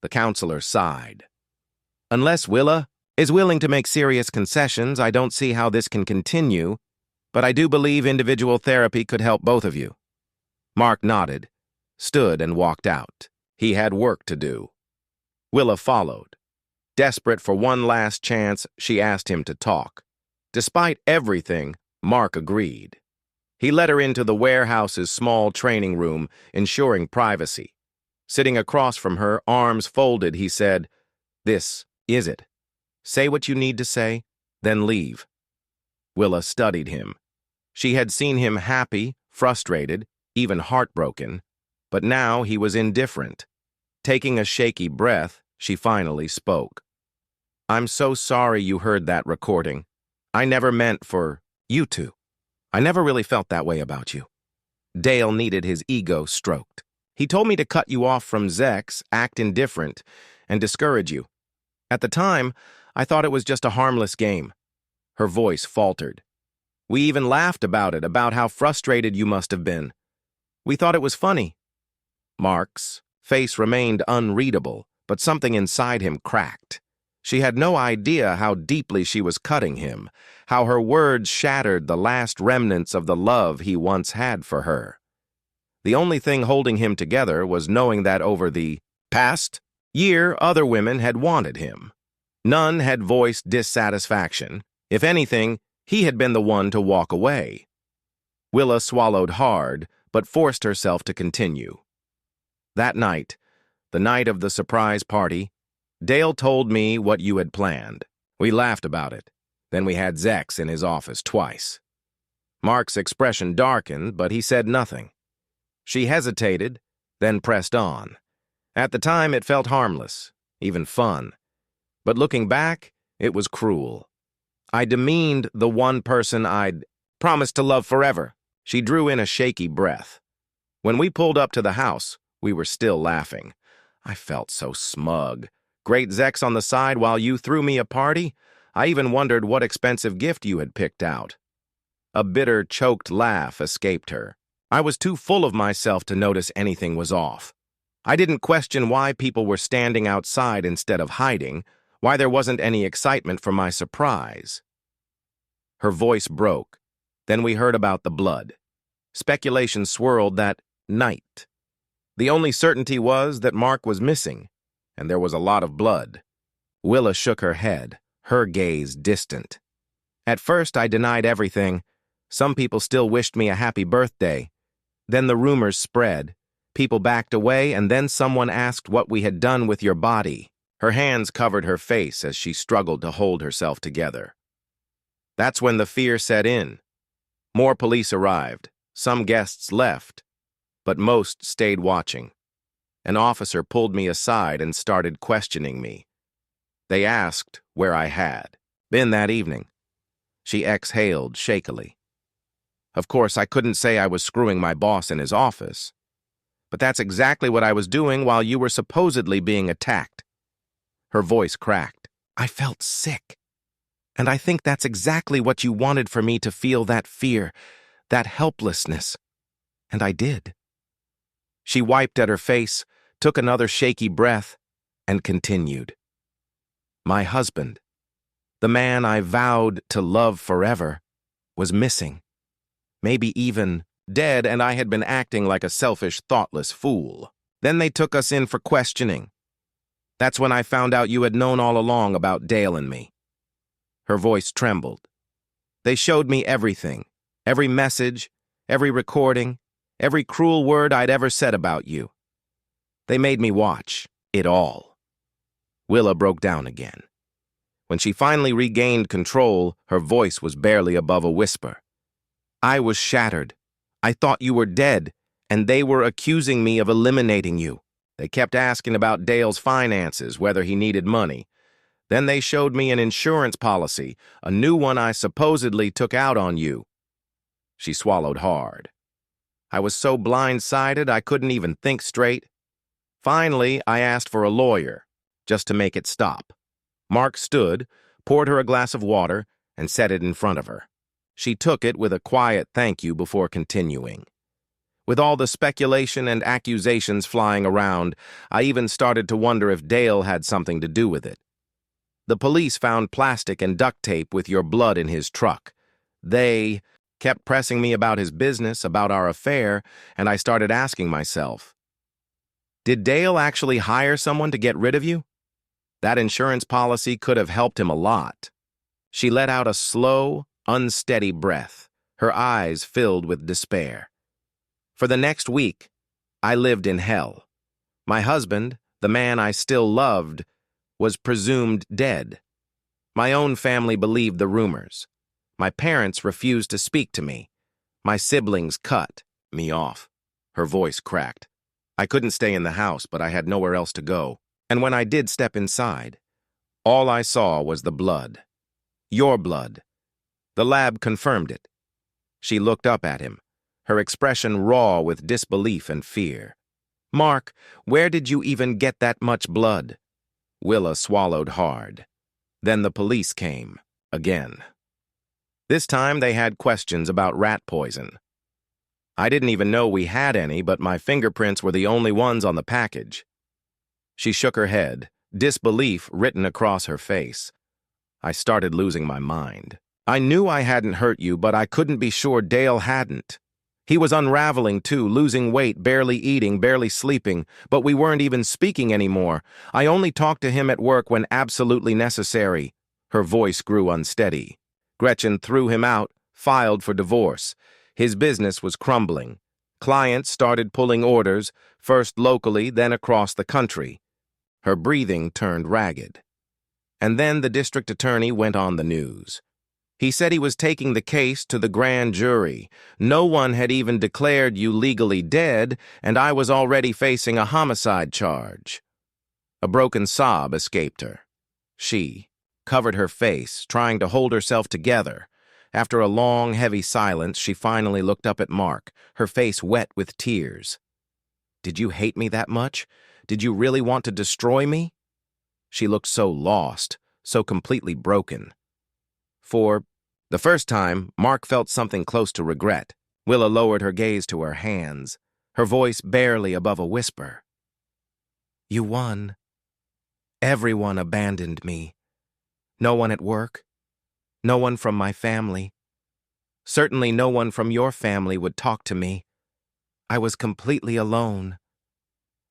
The counselor sighed. "Unless Willa is willing to make serious concessions, I don't see how this can continue, but I do believe individual therapy could help both of you." Mark nodded, stood, and walked out. He had work to do. Willa followed. Desperate for one last chance, she asked him to talk. Despite everything, Mark agreed. He led her into the warehouse's small training room, ensuring privacy. Sitting across from her, arms folded, he said, "This is it. Say what you need to say, then leave." Willa studied him. She had seen him happy, frustrated, even heartbroken, but now he was indifferent. Taking a shaky breath, she finally spoke. "I'm so sorry you heard that recording. I never meant for you to. I never really felt that way about you." Dale needed his ego stroked. "He told me to cut you off from Zex, act indifferent, and discourage you. At the time, I thought it was just a harmless game." Her voice faltered. "We even laughed about it, about how frustrated you must have been. We thought it was funny." Mark's face remained unreadable, but something inside him cracked. She had no idea how deeply she was cutting him, how her words shattered the last remnants of the love he once had for her. The only thing holding him together was knowing that over the past year, other women had wanted him. None had voiced dissatisfaction. If anything, he had been the one to walk away. Willa swallowed hard, but forced herself to continue. "That night, the night of the surprise party, Dale told me what you had planned. We laughed about it. Then we had Zex in his office twice." Mark's expression darkened, but he said nothing. She hesitated, then pressed on. At the time, it felt harmless, even fun. But looking back, it was cruel. "I demeaned the one person I'd promised to love forever." She drew in a shaky breath. "When we pulled up to the house, we were still laughing. I felt so smug. Great Zex on the side while you threw me a party? I even wondered what expensive gift you had picked out." A bitter, choked laugh escaped her. "I was too full of myself to notice anything was off. I didn't question why people were standing outside instead of hiding, why there wasn't any excitement for my surprise." Her voice broke. Then we heard about the blood. Speculation swirled that night. The only certainty was that Mark was missing, and there was a lot of blood. Willa shook her head, her gaze distant. "At first, I denied everything. Some people still wished me a happy birthday. Then the rumors spread. People backed away, and then someone asked what we had done with your body." Her hands covered her face as she struggled to hold herself together. That's when the fear set in. More police arrived. Some guests left, but most stayed watching. An officer pulled me aside and started questioning me. They asked where I had been that evening. She exhaled shakily. "Of course, I couldn't say I was screwing my boss in his office, but that's exactly what I was doing while you were supposedly being attacked." Her voice cracked. "I felt sick. And I think that's exactly what you wanted for me to feel, that fear, that helplessness. And I did." She wiped at her face, took another shaky breath, and continued. "My husband, the man I vowed to love forever, was missing. Maybe even dead, and I had been acting like a selfish, thoughtless fool. Then they took us in for questioning. That's when I found out you had known all along about Dale and me." Her voice trembled. "They showed me everything, every message, every recording, every cruel word I'd ever said about you. They made me watch it all." Willa broke down again. When she finally regained control, her voice was barely above a whisper. "I was shattered. I thought you were dead, and they were accusing me of eliminating you. They kept asking about Dale's finances, whether he needed money. Then they showed me an insurance policy, a new one I supposedly took out on you." She swallowed hard. I was so blindsided I couldn't even think straight. Finally, I asked for a lawyer, just to make it stop. Mark stood, poured her a glass of water, and set it in front of her. She took it with a quiet thank you before continuing. With all the speculation and accusations flying around, I even started to wonder if Dale had something to do with it. "The police found plastic and duct tape with your blood in his truck. They kept pressing me about his business, about our affair, and I started asking myself, did Dale actually hire someone to get rid of you? That insurance policy could have helped him a lot." She let out a slow, unsteady breath, her eyes filled with despair. For the next week, I lived in hell. My husband, the man I still loved, was presumed dead. My own family believed the rumors. My parents refused to speak to me. My siblings cut me off. Her voice cracked. I couldn't stay in the house, but I had nowhere else to go. And when I did step inside, all I saw was the blood. Your blood. The lab confirmed it. She looked up at him, her expression raw with disbelief and fear. "Mark, where did you even get that much blood?" Willa swallowed hard. Then the police came, again. This time they had questions about rat poison. I didn't even know we had any, but my fingerprints were the only ones on the package. She shook her head, disbelief written across her face. I started losing my mind. I knew I hadn't hurt you, but I couldn't be sure Dale hadn't. He was unraveling too, losing weight, barely eating, barely sleeping, but we weren't even speaking anymore. I only talked to him at work when absolutely necessary. Her voice grew unsteady. Gretchen threw him out, filed for divorce. His business was crumbling. Clients started pulling orders, first locally, then across the country. Her breathing turned ragged. And then the district attorney went on the news. He said he was taking the case to the grand jury. No one had even declared you legally dead, and I was already facing a homicide charge. A broken sob escaped her. She covered her face, trying to hold herself together. After a long, heavy silence, she finally looked up at Mark, her face wet with tears. "Did you hate me that much? Did you really want to destroy me?" She looked so lost, so completely broken. For the first time, Mark felt something close to regret. Willa lowered her gaze to her hands, her voice barely above a whisper. "You won. Everyone abandoned me. No one at work. No one from my family. Certainly no one from your family would talk to me. I was completely alone.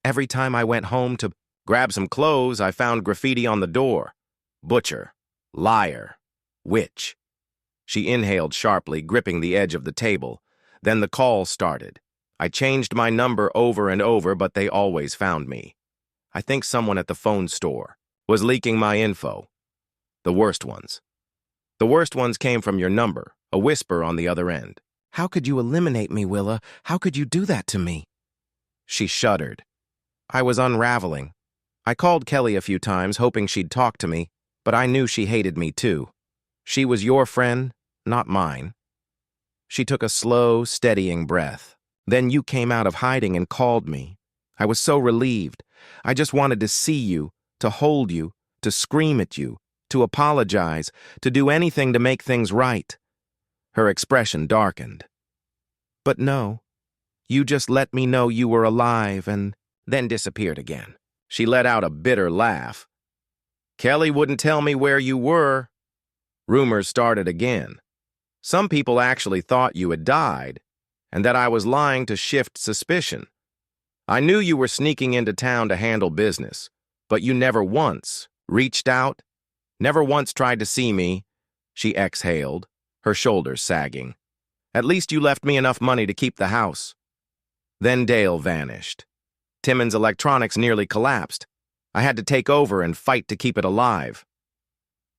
Every time I went home to grab some clothes, I found graffiti on the door. Butcher, liar, witch." She inhaled sharply, gripping the edge of the table. Then the call started. I changed my number over and over, but they always found me. I think someone at the phone store was leaking my info. The worst ones. The worst ones came from your number, a whisper on the other end. "How could you eliminate me, Willa? How could you do that to me?" She shuddered. I was unraveling. I called Kelly a few times, hoping she'd talk to me, but I knew she hated me too. She was your friend, not mine. She took a slow, steadying breath. "Then you came out of hiding and called me. I was so relieved. I just wanted to see you, to hold you, to scream at you, to apologize, to do anything to make things right." Her expression darkened. "But no, you just let me know you were alive and then disappeared again." She let out a bitter laugh. "Kelly wouldn't tell me where you were." Rumors started again. Some people actually thought you had died, and that I was lying to shift suspicion. I knew you were sneaking into town to handle business, but you never once reached out, never once tried to see me. She exhaled, her shoulders sagging. "At least you left me enough money to keep the house." Then Dale vanished. Timmons Electronics nearly collapsed. I had to take over and fight to keep it alive.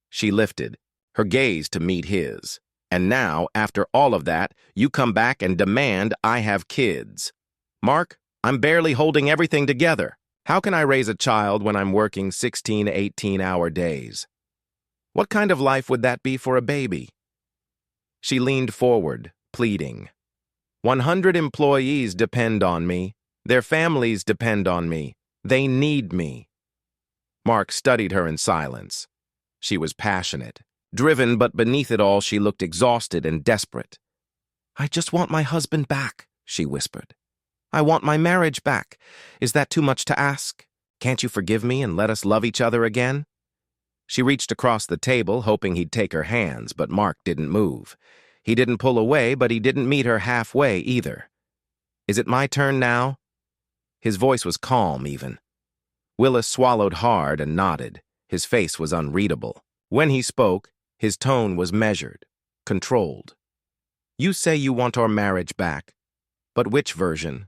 She lifted, her gaze to meet his. "And now, after all of that, you come back and demand I have kids. Mark, I'm barely holding everything together. How can I raise a child when I'm working 16 to 18-hour days? What kind of life would that be for a baby? She leaned forward, pleading. 100 employees depend on me. Their families depend on me. They need me. Mark studied her in silence. She was passionate, driven, but beneath it all she looked exhausted and desperate. I just want my husband back, she whispered. I want my marriage back. Is that too much to ask? Can't you forgive me and let us love each other again? She reached across the table, hoping he'd take her hands, but Mark didn't move. He didn't pull away, but he didn't meet her halfway either. Is it my turn now? His voice was calm, even. Willis swallowed hard and nodded. His face was unreadable. When he spoke, his tone was measured, controlled. You say you want our marriage back, but which version?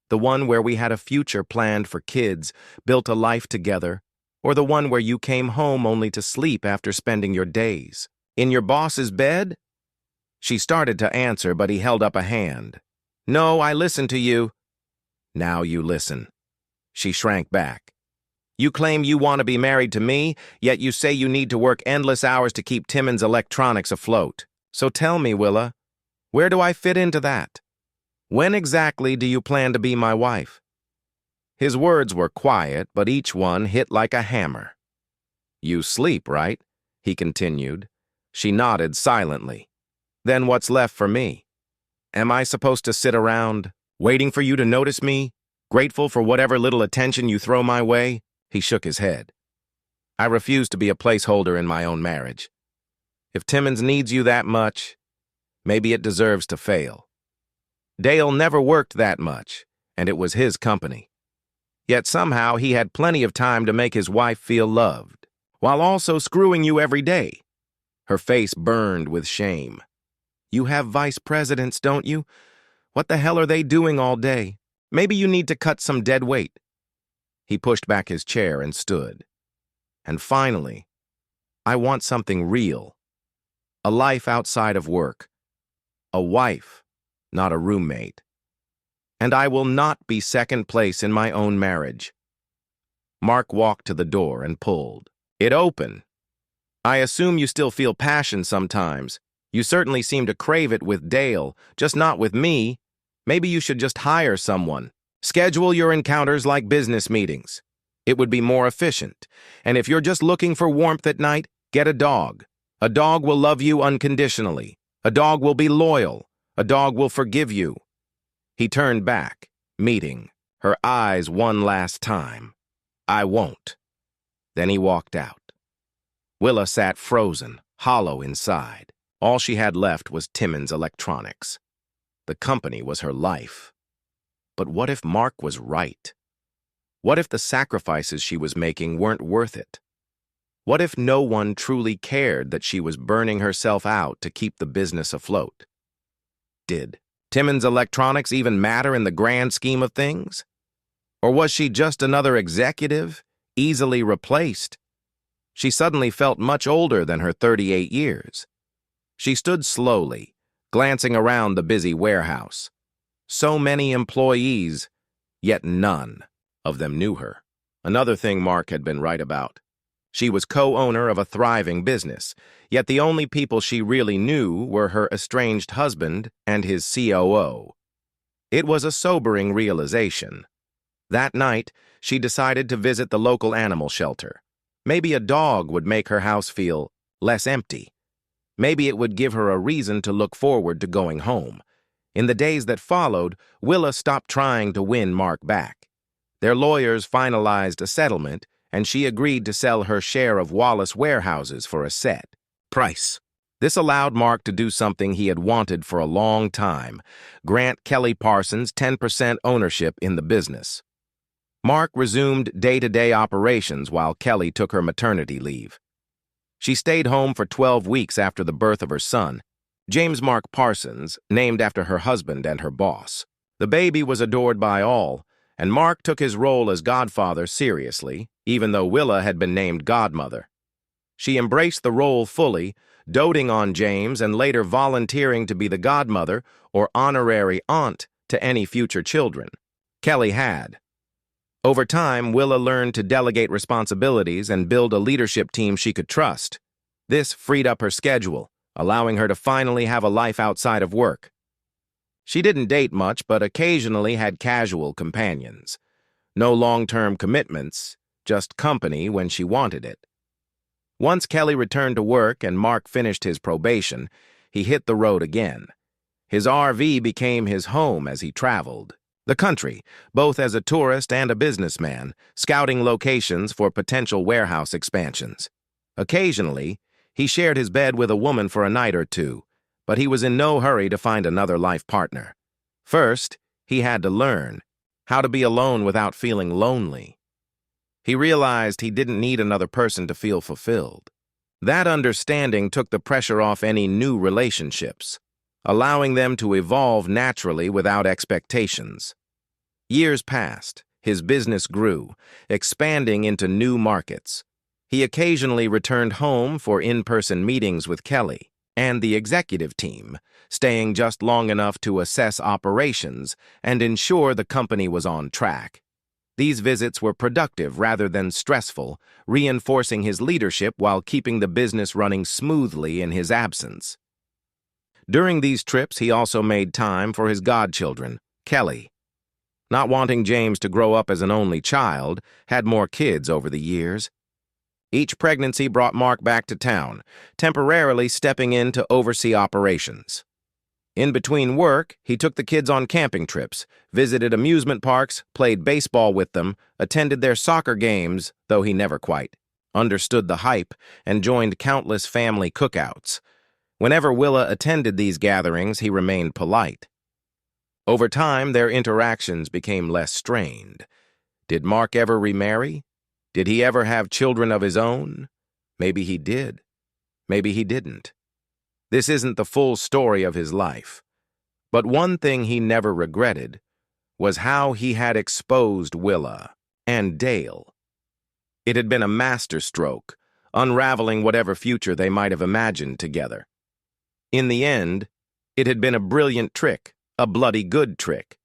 The one where we had a future planned for kids, built a life together, or the one where you came home only to sleep after spending your days? In your boss's bed? She started to answer, but he held up a hand. No, I listened to you. Now you listen. She shrank back. You claim you want to be married to me, yet you say you need to work endless hours to keep Timmons Electronics afloat. So tell me, Willa, where do I fit into that? When exactly do you plan to be my wife? His words were quiet, but each one hit like a hammer. You sleep, right? He continued. She nodded silently. Then what's left for me? Am I supposed to sit around, waiting for you to notice me, grateful for whatever little attention you throw my way? He shook his head. I refuse to be a placeholder in my own marriage. If Timmons needs you that much, maybe it deserves to fail. Dale never worked that much, and it was his company. Yet somehow he had plenty of time to make his wife feel loved, while also screwing you every day. Her face burned with shame. You have vice presidents, don't you? What the hell are they doing all day? Maybe you need to cut some dead weight. He pushed back his chair and stood. And finally, I want something real. A life outside of work. A wife, not a roommate. And I will not be second place in my own marriage. Mark walked to the door and pulled. It opened. I assume you still feel passion sometimes. You certainly seem to crave it with Dale, just not with me. Maybe you should just hire someone. Schedule your encounters like business meetings. It would be more efficient. And if you're just looking for warmth at night, get a dog. A dog will love you unconditionally. A dog will be loyal. A dog will forgive you. He turned back, meeting her eyes one last time. I won't. Then he walked out. Willa sat frozen, hollow inside. All she had left was Timmons Electronics. The company was her life. But what if Mark was right? What if the sacrifices she was making weren't worth it? What if no one truly cared that she was burning herself out to keep the business afloat? Did Timmons Electronics even matter in the grand scheme of things? Or was she just another executive, easily replaced? She suddenly felt much older than her 38 years. She stood slowly, glancing around the busy warehouse. So many employees, yet none of them knew her. Another thing Mark had been right about. She was co-owner of a thriving business, yet the only people she really knew were her estranged husband and his COO. It was a sobering realization. That night, she decided to visit the local animal shelter. Maybe a dog would make her house feel less empty. Maybe it would give her a reason to look forward to going home. In the days that followed, Willa stopped trying to win Mark back. Their lawyers finalized a settlement, and she agreed to sell her share of Wallace warehouses for a set price. This allowed Mark to do something he had wanted for a long time, grant Kelly Parsons 10% ownership in the business. Mark resumed day-to-day operations while Kelly took her maternity leave. She stayed home for 12 weeks after the birth of her son, James Mark Parsons, named after her husband and her boss. The baby was adored by all, and Mark took his role as godfather seriously, even though Willa had been named godmother. She embraced the role fully, doting on James and later volunteering to be the godmother or honorary aunt to any future children. Kelly had. Over time, Willa learned to delegate responsibilities and build a leadership team she could trust. This freed up her schedule, allowing her to finally have a life outside of work. She didn't date much, but occasionally had casual companions. No long-term commitments, just company when she wanted it. Once Kelly returned to work and Mark finished his probation, he hit the road again. His RV became his home as he traveled the country, both as a tourist and a businessman, scouting locations for potential warehouse expansions. Occasionally, he shared his bed with a woman for a night or two, but he was in no hurry to find another life partner. First, he had to learn how to be alone without feeling lonely. He realized he didn't need another person to feel fulfilled. That understanding took the pressure off any new relationships, allowing them to evolve naturally without expectations. Years passed, his business grew, expanding into new markets. He occasionally returned home for in-person meetings with Kelly and the executive team, staying just long enough to assess operations and ensure the company was on track. These visits were productive rather than stressful, reinforcing his leadership while keeping the business running smoothly in his absence. During these trips, he also made time for his godchildren, Kelly. Not wanting James to grow up as an only child, had more kids over the years. Each pregnancy brought Mark back to town, temporarily stepping in to oversee operations. In between work, he took the kids on camping trips, visited amusement parks, played baseball with them, attended their soccer games, though he never quite understood the hype, and joined countless family cookouts. Whenever Willa attended these gatherings, he remained polite. Over time, their interactions became less strained. Did Mark ever remarry? Did he ever have children of his own? Maybe he did. Maybe he didn't. This isn't the full story of his life. But one thing he never regretted was how he had exposed Willa and Dale. It had been a masterstroke, unraveling whatever future they might have imagined together. In the end, it had been a brilliant trick, a bloody good trick.